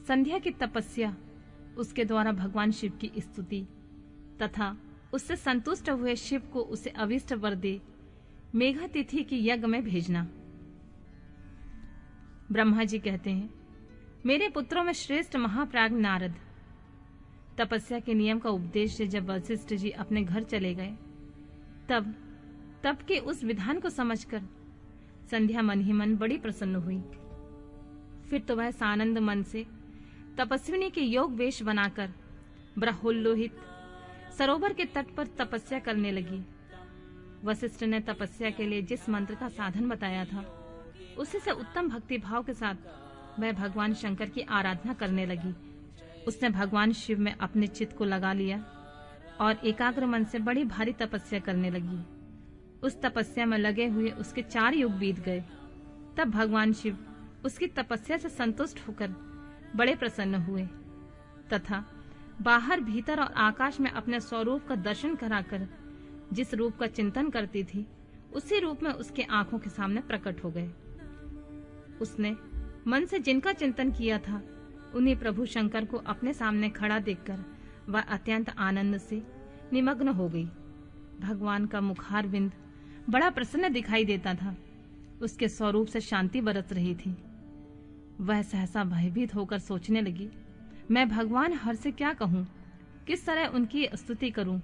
संध्या की तपस्या, उसके द्वारा भगवान शिव की स्तुति तथा उससे संतुष्ट हुए शिव को उसे अविष्ट वर दे मेघा तिथि की यज्ञ में भेजना। ब्रह्मा जी कहते हैं, मेरे पुत्रों में श्रेष्ठ महाप्राज्ञ नारद, तपस्या के नियम का उपदेश से जब वशिष्ठ जी अपने घर चले गए, तब के उस विधान को समझकर संध्या मन ही मन बड़ी प्रसन्न हुई। फिर तो वह सानंद मन से तपस्विनी के योग वेश बनाकर ब्रह्मोल्लोहित सरोवर के तट पर तपस्या करने लगी। वशिष्ठ ने तपस्या के लिए जिस मंत्र का साधन बताया था, उसी से उत्तम भक्ति भाव के साथ वह भगवान शंकर की आराधना करने लगी। उसने भगवान शिव में अपने चित्त को लगा लिया और एकाग्र मन से बड़ी भारी तपस्या करने लगी। उस तपस्या में लगे हुए उसके 4 युग बीत गए। तब भगवान शिव उसकी तपस्या से संतुष्ट होकर बड़े प्रसन्न हुए तथा बाहर भीतर और आकाश में अपने स्वरूप का दर्शन कराकर जिस रूप का चिंतन करती थी, उसी रूप में उसके आंखों के सामने प्रकट हो गए। उसने मन से जिनका चिंतन किया था, उन्हीं प्रभु शंकर को अपने सामने खड़ा देखकर वह अत्यंत आनंद से निमग्न हो गई। भगवान का मुखारविंद बड़ा प्रसन्न दिखाई देता था। उसके स्वरूप से शांति बरस रही थी। वह सहसा भयभीत होकर सोचने लगी, मैं भगवान हर से क्या कहूं, किस तरह उनकी स्तुति करूं।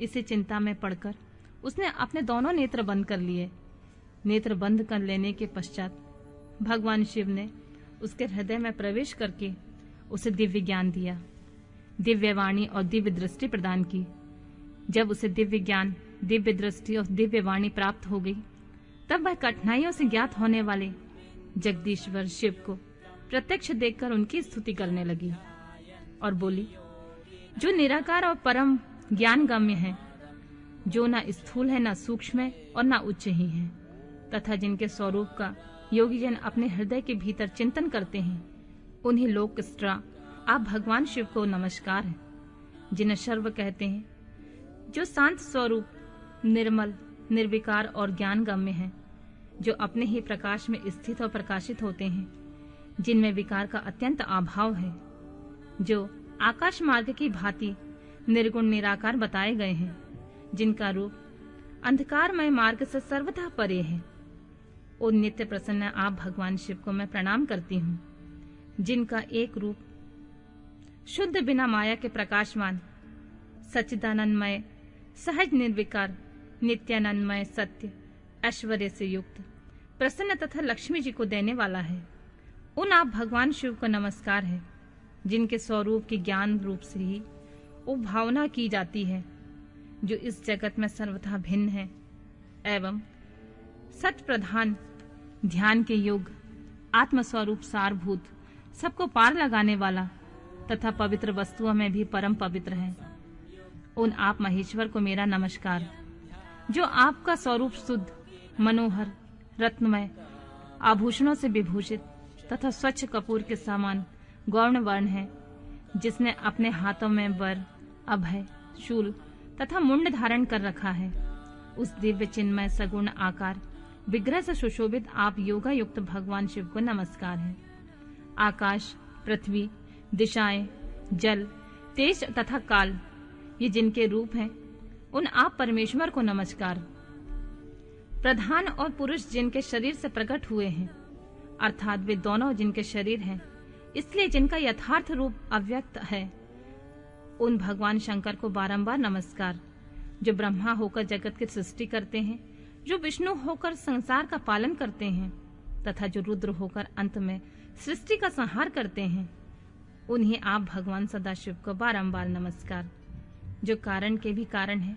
इसे चिंता में पड़कर उसने अपने दोनों नेत्र बंद कर लिए। नेत्र बंद कर लेने के पश्चात भगवान शिव ने उसके हृदय में प्रवेश करके उसे दिव्य ज्ञान दिया, दिव्य वाणी और दिव्य दृष्टि प्रदान की। जब उसे दिव्य ज्ञान, दिव्य दृष्टि और दिव्य वाणी प्राप्त हो गई, तब वह कठिनाइयों से ज्ञात होने वाले जगदीश्वर शिव को प्रत्यक्ष देखकर उनकी स्तुति करने लगी और बोली, जो निराकार और परम ज्ञान गम्य है, जो न स्थूल है, न सूक्ष्म है और न उच्च ही है, तथा जिनके स्वरूप का योगी जन अपने हृदय के भीतर चिंतन करते हैं, उन्हीं लोकस्त्रा आप भगवान शिव को नमस्कार है। जिन्हें सर्व कहते हैं, जो शांत स्वरूप, निर्मल, निर्विकार और ज्ञान गम्य है, जो अपने ही प्रकाश में स्थित और प्रकाशित होते हैं, जिनमें विकार का अत्यंत अभाव है, जो आकाश मार्ग की भांति निर्गुण निराकार बताए गए हैं, जिनका रूप अंधकारमय मार्ग से सर्वथा परे है। उन नित्य प्रसन्न आप भगवान शिव को मैं प्रणाम करती हूँ, जिनका एक रूप शुद्ध बिना माया के प्रकाशमान, सच्चिदानंदमय, सहज निर्विकार, नित्यानंदमय, सत्य, ऐश्वर्य से युक्त, प्रसन्न तथा लक्ष्मी जी को देने वाला है। उन आप भगवान शिव को नमस्कार है, जिनके स्वरूप के ज्ञान रूप से ही वो भावना की जाती है, जो इस जगत में सर्वथा भिन्न है एवं सत प्रधान, ध्यान के युग, आत्मस्वरूप सारभूत, सबको पार लगाने वाला तथा पवित्र वस्तुओं में भी परम पवित्र है। उन आप महेश्वर को मेरा नमस्कार, जो आपका स्वरूप शुद्ध, मनोहर, रत्नमय, आभूषणों से विभूषित तथा स्वच्छ कपूर के समान गौर्ण वर्ण है, जिसने अपने हाथों में वर, अभय, शूल तथा मुंड धारण कर रखा है। उस दिव्य चिन्मय सगुण आकार विग्रह से सुशोभित आप योगा युक्त भगवान शिव को नमस्कार है। आकाश, पृथ्वी, दिशाएं, जल, तेज तथा काल, ये जिनके रूप हैं, उन आप परमेश्वर को नमस्कार। प्रधान और पुरुष जिनके शरीर से प्रकट हुए हैं, अर्थात वे दोनों जिनके शरीर हैं, इसलिए जिनका यथार्थ रूप अव्यक्त है, उन भगवान शंकर को बारंबार नमस्कार, जो ब्रह्मा होकर जगत की सृष्टि करते हैं, जो विष्णु होकर संसार का पालन करते हैं तथा जो रुद्र होकर अंत में सृष्टि का संहार करते हैं। उन्हें आप भगवान सदाशिव को बारंबार नमस्कार, जो कारण के भी कारण है,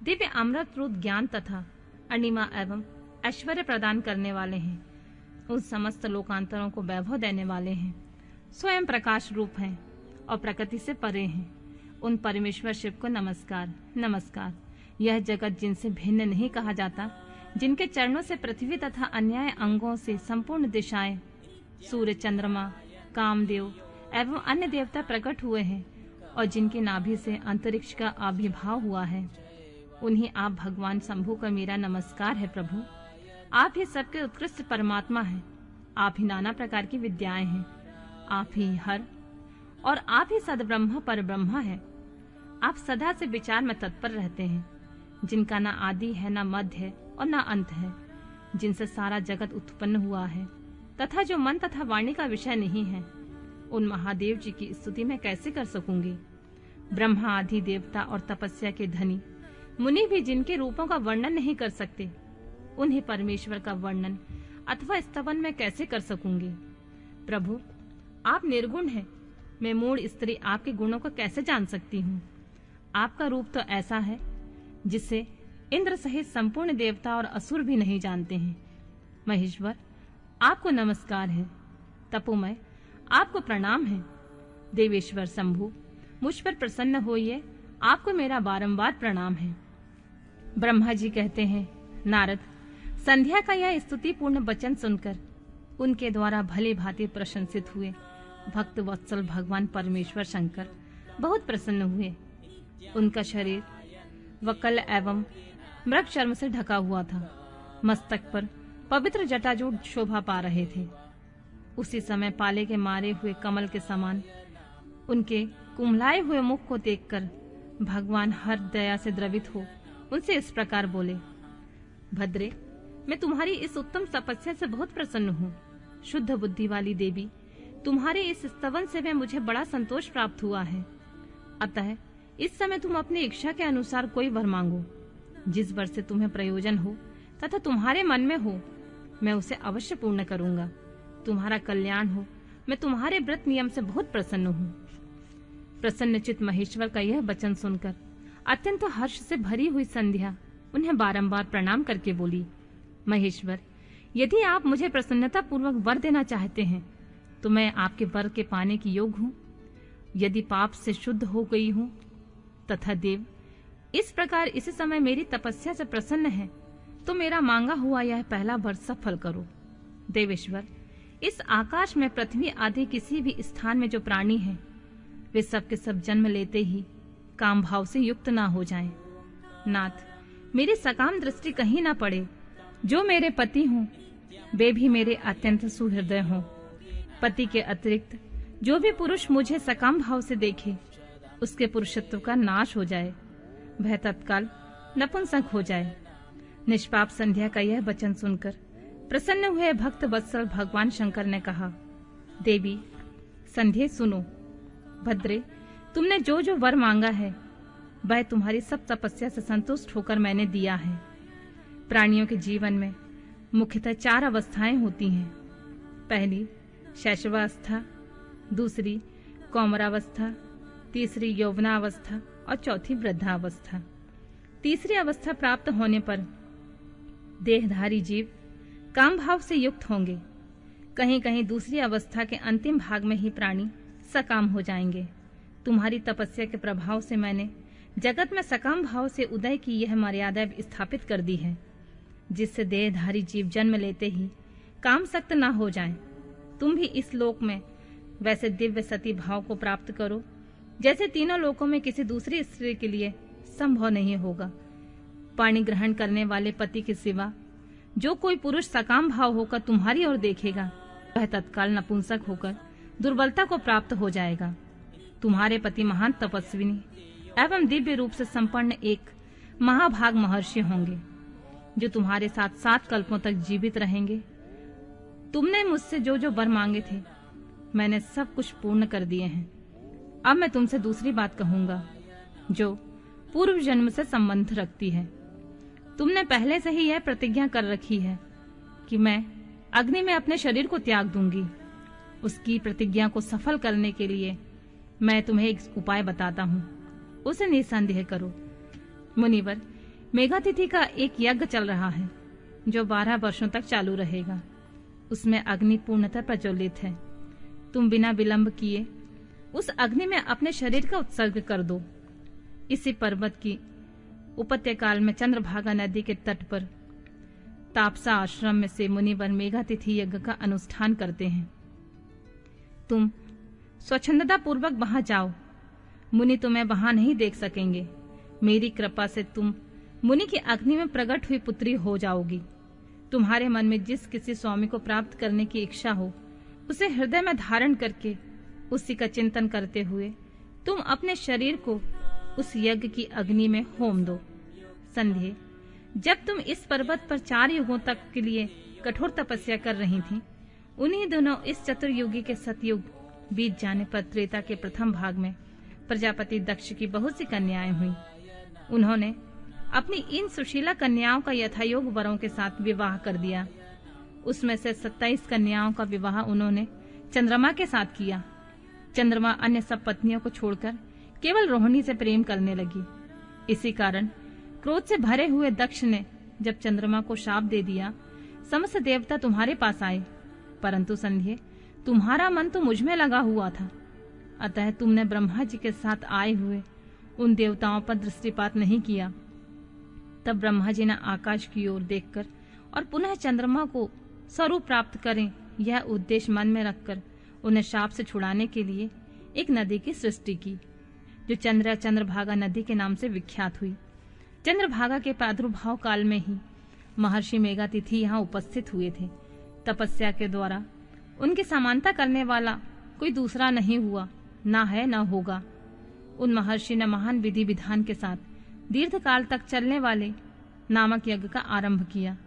दिव्य अमृत रूप ज्ञान तथा अणिमा एवं ऐश्वर्य प्रदान करने वाले हैं, उन समस्त लोकांतरों को वैभव देने वाले हैं, स्वयं प्रकाश रूप हैं और प्रकृति से परे हैं। उन परमेश्वर शिव को नमस्कार नमस्कार। यह जगत जिनसे भिन्न नहीं कहा जाता, जिनके चरणों से पृथ्वी तथा अन्य अंगों से संपूर्ण दिशाएं, सूर्य, चंद्रमा, कामदेव एवं अन्य देवता प्रकट हुए हैं और जिनकी नाभि से अंतरिक्ष का आविर्भाव हुआ है, उन्हीं आप भगवान शंभु का मेरा नमस्कार है। प्रभु, आप ही सबके उत्कृष्ट परमात्मा हैं, आप ही नाना प्रकार की विद्याएं हैं, आप ही हर और आप ही सद्ब्रह्म पर ब्रह्म है। आप सदा से विचार में तत्पर रहते हैं, जिनका ना आदि है, ना मध्य है और ना अंत है, जिनसे सारा जगत उत्पन्न हुआ है तथा जो मन तथा वाणी का विषय नहीं है। उन महादेव जी की स्तुति मैं कैसे कर सकूंगी। ब्रह्मा आदि देवता और तपस्या के धनी मुनि भी जिनके रूपों का वर्णन नहीं कर सकते, उन्हीं परमेश्वर का वर्णन अथवा स्तवन मैं कैसे कर सकूंगी। प्रभु, आप निर्गुण हैं, मैं मूढ़ स्त्री आपके गुणों को कैसे जान सकती हूँ। आपका रूप तो ऐसा है जिसे इंद्र सहित संपूर्ण देवता और असुर भी नहीं जानते हैं। महेश्वर, आपको नमस्कार है। तपोमय, आपको प्रणाम है। देवेश्वर शंभु, मुझ पर प्रसन्न होइए, आपको मेरा बारंबार प्रणाम है। ब्रह्मा जी कहते हैं, नारद, संध्या का यह स्तुतिपूर्ण वचन सुनकर उनके द्वारा भले भांति प्रशंसित हुए भक्त वत्सल भगवान परमेश्वर शंकर बहुत प्रसन्न हुए। उनका शरीर वकल एवं मृग चर्म से ढका हुआ था। मस्तक पर पवित्र जटाजूट शोभा पा रहे थे। उसी समय पाले के मारे हुए कमल के समान उनके कुम्हलाए हुए मुख को देखकर भगवान हर दया से द्रवित हो उनसे इस प्रकार बोले, भद्रे, मैं तुम्हारी इस उत्तम तपस्या से बहुत प्रसन्न हूँ। शुद्ध बुद्धि वाली देवी, तुम्हारे इस स्तवन से मुझे बड़ा संतोष प्राप्त हुआ है। अतः इस समय तुम अपनी इच्छा के अनुसार कोई वर मांगो। जिस वर से तुम्हें प्रयोजन हो तथा तुम्हारे मन में हो, मैं उसे अवश्य पूर्ण करूंगा। तुम्हारा कल्याण हो, मैं तुम्हारे व्रत नियम से बहुत प्रसन्न हूँ। प्रसन्नचित महेश्वर का यह वचन सुनकर अत्यंत हर्ष से भरी हुई संध्या उन्हें बारंबार प्रणाम करके बोली, महेश्वर, यदि आप मुझे प्रसन्नता पूर्वक वर देना चाहते हैं तो मैं आपके वर के पाने की योग्य हूँ। यदि पाप से शुद्ध हो गई हूँ तथा देव इस प्रकार इस समय मेरी तपस्या से प्रसन्न है तो मेरा मांगा हुआ यह पहला वर सफल करो। देवेश्वर, इस आकाश में पृथ्वी आदि किसी भी स्थान में जो प्राणी हैं, वे सब के सब जन्म लेते ही काम भाव से युक्त ना हो जाएं। नाथ, मेरी सकाम दृष्टि कहीं ना पड़े। जो मेरे पति हों वे भी मेरे अत्यंत सुहृदय हों। पति के अतिरिक्त जो भी पुरुष मुझे सकाम भाव से देखे, उसके पुरुषत्व का नाश हो जाए, वह तत्काल नपुंसक हो जाए। निष्पाप संध्या का यह वचन सुनकर प्रसन्न हुए भक्त वत्सल भगवान शंकर ने कहा, देवी संध्या सुनो। भद्रे, तुमने जो जो वर मांगा है वह तुम्हारी सब तपस्या से संतुष्ट होकर मैंने दिया है। प्राणियों के जीवन में मुख्यतः 4 अवस्थाएं होती हैं। पहली शैशवावस्था, दूसरी कौमारावस्था, तीसरी यौवनावस्था और चौथी वृद्धावस्था। तीसरी अवस्था प्राप्त होने पर देहधारी जीव काम भाव से युक्त होंगे। कहीं कहीं दूसरी अवस्था के अंतिम भाग में ही प्राणी सकाम हो जाएंगे। तुम्हारी तपस्या के प्रभाव से मैंने जगत में सकाम भाव से उदय की यह मर्यादा स्थापित कर दी है, जिससे देहधारी जीव जन्म लेते ही काम सक्त न हो जाएं। तुम भी इस लोक में वैसे दिव्य सती भाव को प्राप्त करो जैसे तीनों लोकों में किसी दूसरी स्त्री के लिए संभव नहीं होगा। पाणी ग्रहण करने वाले पति के सिवा जो कोई पुरुष सकाम भाव होकर तुम्हारी ओर देखेगा, वह तत्काल नपुंसक होकर दुर्बलता को प्राप्त हो जाएगा। तुम्हारे पति महान तपस्विनी एवं दिव्य रूप से संपन्न एक महाभाग महर्षि होंगे, जो तुम्हारे साथ 7 कल्पों तक जीवित रहेंगे। तुमने मुझसे जो जो वर मांगे थे, मैंने सब कुछ पूर्ण कर दिए हैं। अब मैं तुमसे दूसरी बात कहूंगा, जो पूर्व जन्म से संबंध रखती है। तुमने पहले से ही यह प्रतिज्ञा कर रखी है कि मैं अग्नि में अपने शरीर को त्याग दूंगी। उसकी प्रतिज्ञा को सफल करने के लिए मैं तुम्हें एक उपाय बताता हूँ, उसे निसंदेह करो। मुनिवर, मेघातिथि का एक यज्ञ चल रहा है जो 12 वर्षों तक चालू रहेगा। उसमें अग्नि पूर्णतः प्रज्वलित है। तुम बिना विलंब किए उस अग्नि में अपने शरीर का उत्सर्ग कर दो। इसी पर्वत की उपत्यकाल में चंद्रभागा नदी के तट पर तापसा आश्रम में से मुनिवर मेघातिथि यज्ञ का अनुष्ठान करते हैं। तुम स्वच्छंदता पूर्वक वहां जाओ। मुनि तुम्हें वहां नहीं देख सकेंगे। मेरी कृपा से तुम मुनि की अग्नि में प्रकट हुई पुत्री हो जाओगी। तुम्हारे मन में जिस किसी स्वामी को प्राप्त करने की इच्छा हो, उसे हृदय में धारण करके उसी का चिंतन करते हुए तुम अपने शरीर को उस यज्ञ की अग्नि में होम दो। संध्या, जब तुम इस पर्वत पर 4 युगों तक के लिए कठोर तपस्या कर रही थी, उन्हीं दोनों इस चतुर्युगी के सतयुग बीत जाने पर त्रेता के प्रथम भाग में प्रजापति दक्ष की बहुत सी कन्याएं हुई। उन्होंने अपनी इन सुशीला कन्याओं का यथायोग वरों के साथ विवाह कर दिया। उसमें से 27 कन्याओं का विवाह उन्होंने चंद्रमा के साथ किया। चंद्रमा अन्य सब पत्नियों को छोड़कर केवल रोहिणी से प्रेम करने लगी। इसी कारण क्रोध से भरे हुए दक्ष ने जब चंद्रमा को शाप दे दिया, समस्त देवता तुम्हारे पास आए, परंतु संध्या, तुम्हारा मन तो मुझ में लगा हुआ था, अतः तुमने ब्रह्मा जी के साथ आए हुए उन देवताओं पर दृष्टिपात नहीं किया। तब ब्रह्मा जी ने आकाश की ओर देखकर और पुनः चंद्रमा को स्वरूप प्राप्त करें यह उद्देश्य मन में रखकर उन्हें शाप से छुड़ाने के लिए एक नदी की सृष्टि की, जो चंद्रभागा नदी के नाम से विख्यात हुई। चंद्रभागा के प्रादुर्भाव काल में ही महर्षि मेघातिथि यहाँ उपस्थित हुए थे। तपस्या के द्वारा उनकी समानता करने वाला कोई दूसरा नहीं हुआ, ना है ना होगा। उन महर्षि ने महान विधि विधान के साथ दीर्घ काल तक चलने वाले नामक यज्ञ का आरंभ किया।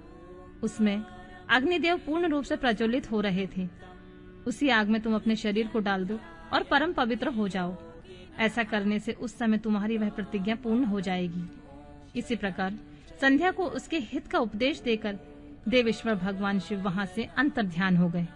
उसमें अग्निदेव पूर्ण रूप से प्रज्वलित हो रहे थे। उसी आग में तुम अपने शरीर को डाल दो और परम पवित्र हो जाओ। ऐसा करने से उस समय तुम्हारी वह प्रतिज्ञा पूर्ण हो जाएगी। इसी प्रकार संध्या को उसके हित का उपदेश देकर देवेश्वर भगवान शिव वहां से अंतर्ध्यान हो गए।